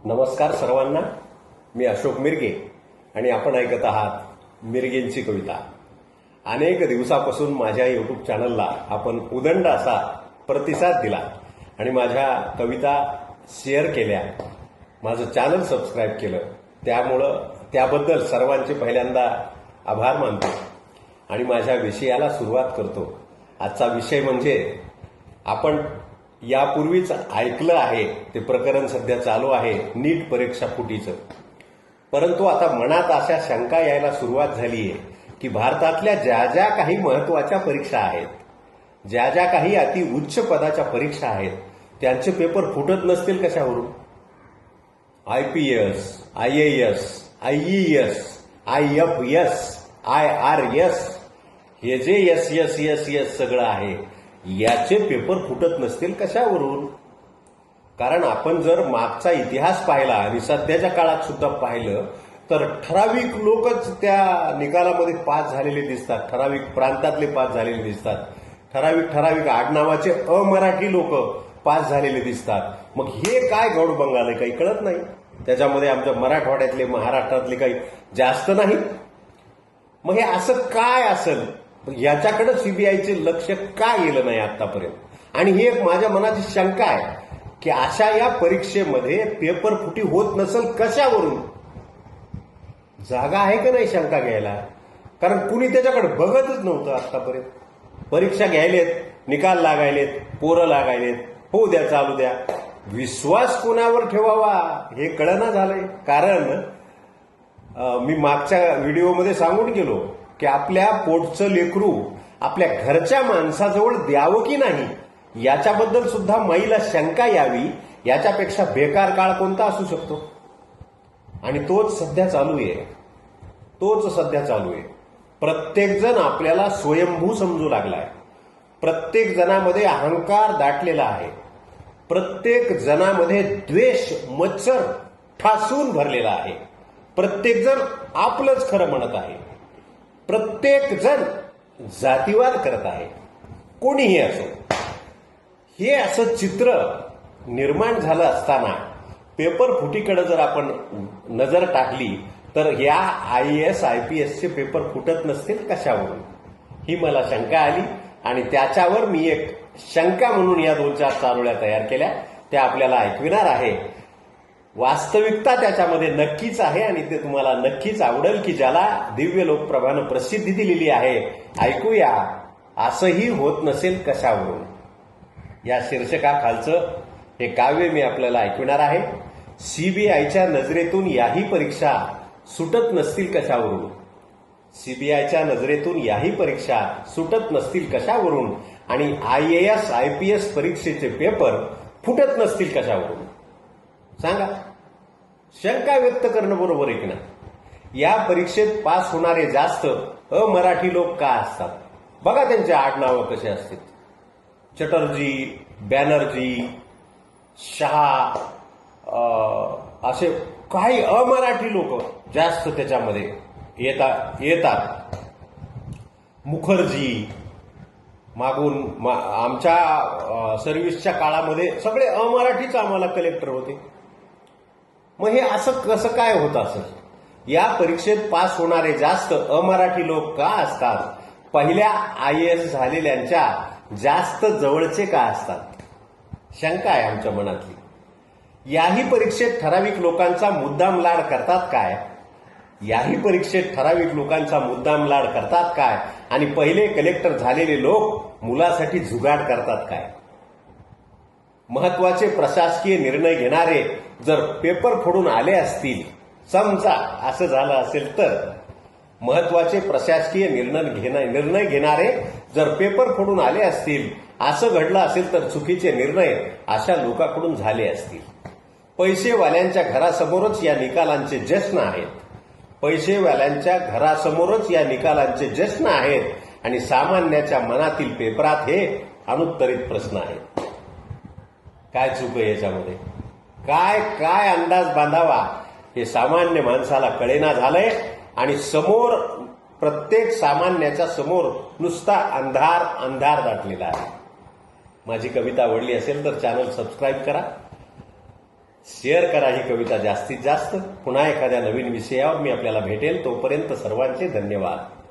नमस्कार सर्वांना. मी अशोक मिरगे आणि आपण ऐकत आहात मिरगेंची कविता. अनेक दिवसापासून माझ्या युट्यूब चॅनलला आपण उदंड असा प्रतिसाद दिला आणि माझ्या कविता शेअर केल्या, माझं चॅनल सबस्क्राईब केलं. त्याबद्दल सर्वांचे पहिल्यांदा आभार मानतो आणि माझ्या विषयाला सुरुवात करतो. आजचा विषय म्हणजे आपण यापूर्वीच ऐकलं आहे ते प्रकरण सध्या चालू आहे नीट परीक्षा फुटीचं. परंतु आता मनात अशा शंका यायला सुरुवात झाली आहे की भारतातल्या ज्या ज्या काही महत्वाच्या परीक्षा आहेत, ज्या ज्या काही अति उच्च पदाच्या परीक्षा आहेत, त्यांचे पेपर फुटत नसतील कशावरून? IPS, IAS, IES, IFS, IRS हे जे यस सगळं आहे याचे पेपर फुटत नसतील कशावरून? कारण आपण जर मागचा इतिहास पाहिला आणि सध्याच्या काळात सुद्धा पाहिलं तर ठराविक लोकच त्या निकालामध्ये पास झालेले दिसतात, ठराविक प्रांतातले पास झालेले दिसतात, ठराविक आडनावाचे अमराठी लोक पास झालेले दिसतात. मग हे काय गौड बंगाल काही कळत नाही. त्याच्यामध्ये आमच्या मराठवाड्यातले महाराष्ट्रातले काही जास्त नाही. मग हे असं काय असेल? याच्याकडे सीबीआयचे लक्ष का गेलं नाही आतापर्यंत? आणि ही एक माझ्या मनाची शंका आहे की अशा या परीक्षेमध्ये पेपर फुटी होत नसेल कशावरून? जागा आहे का नाही शंका घ्यायला? कारण कुणी त्याच्याकडे बघतच नव्हतं आतापर्यंत. परीक्षा घ्यायलेत, निकाल लागायलेत, पोरं लागायलेत, होऊ द्या, चालू द्या. विश्वास कोणावर ठेवावा हे कळना झालंय. कारण मी मागच्या व्हिडिओमध्ये सांगून गेलो की आपल्या पोटचं लेकरू आपल्या घरच्या माणसाजवळ द्यावं की नाही याच्याबद्दल सुद्धा माईला शंका यावी. याच्यापेक्षा बेकार काळ कोणता असू शकतो? आणि तोच सध्या चालू आहे. प्रत्येक जण आपल्याला स्वयंभू समजू लागलाय. प्रत्येक जणामध्ये अहंकार दाटलेला आहे. प्रत्येक जणामध्ये द्वेष मत्सर ठासून भरलेला आहे. प्रत्येक जण आपलंच खरं म्हणत आहे. प्रत्येक जण जातीवाद करत आहे. कोणीही असो, हे असं चित्र निर्माण झालं असताना पेपर फुटीकडे जर आपण नजर टाकली तर या IAS IPSचे पेपर फुटत नसतील कशावरून? ही मला शंका आली आणि त्याच्यावर मी एक शंका म्हणून या 2-4 चारोळ्या तयार केल्या. त्या आपल्याला ऐकविणार आहे. वास्तविकता त्याच्यामध्ये नक्कीच आहे आणि ते तुम्हाला नक्कीच आवडेल की ज्याला दिव्य लोकप्रभानं प्रसिद्धी दिलेली आहे. ऐकूया, असंही होत नसेल कशावरून. या शीर्षकाखालचं हे काव्य मी आपल्याला ऐकविणार आहे. सीबीआयच्या नजरेतून याही परीक्षा सुटत नसतील कशावरून? सीबीआयच्या नजरेतून याही परीक्षा सुटत नसतील कशावरून? आणि IAS IPS परीक्षेचे पेपर फुटत नसतील कशावरून? सांगा. शंका व्यक्त करणं बरोबर आहे की नाही? या परीक्षेत पास होणारे जास्त अमराठी लोक का असतात? बघा त्यांचे आडनावं कसे असतात. चटर्जी, बॅनर्जी, शहा, असे काही अमराठी लोक जास्त त्याच्यामध्ये येतात. मुखर्जी, मागून आमच्या सर्व्हिसच्या काळामध्ये सगळे अमराठीच आम्हाला कलेक्टर होते. मग हे असं कसं काय होत असेल? या परीक्षेत पास होणारे जास्त अमराठी लोक का असतात? पहिल्या IAS झालेल्यांच्या जास्त जवळचे का असतात? शंका आहे आमच्या मनातली. याही परीक्षेत ठराविक लोकांचा मुद्दाम लाड करतात काय? आणि पहिले कलेक्टर झालेले लोक मुलासाठी जुगाड करतात काय? महत्वाचे प्रशासकीय निर्णय घेणारे जर पेपर फोडून आले असतील, समजा असं झालं असेल तर, महत्वाचे प्रशासकीय निर्णय घेणारे जर पेपर फोडून आले असतील, असं घडलं असेल तर चुकीचे निर्णय अशा लोकांकडून झाले असतील. पैसेवाल्यांच्या घरासमोरच या निकालांचे जश्न आहेत आणि सामान्याच्या मनातील पेपरात हे अनुत्तरित प्रश्न आहेत. काय चूक आहे याच्यामध्ये? काय अंदाज बांधावा हे सामान्य माणसाला कळेना झालंय आणि समोर प्रत्येक सामान्याच्या समोर नुसता अंधार दाटलेला आहे. माझी कविता आवडली असेल तर चॅनल सबस्क्राईब करा. शेअर करा ही कविता जास्तीत जास्त. पुन्हा एखाद्या नवीन विषयावर मी आपल्याला भेटेल. तोपर्यंत सर्वांचे धन्यवाद.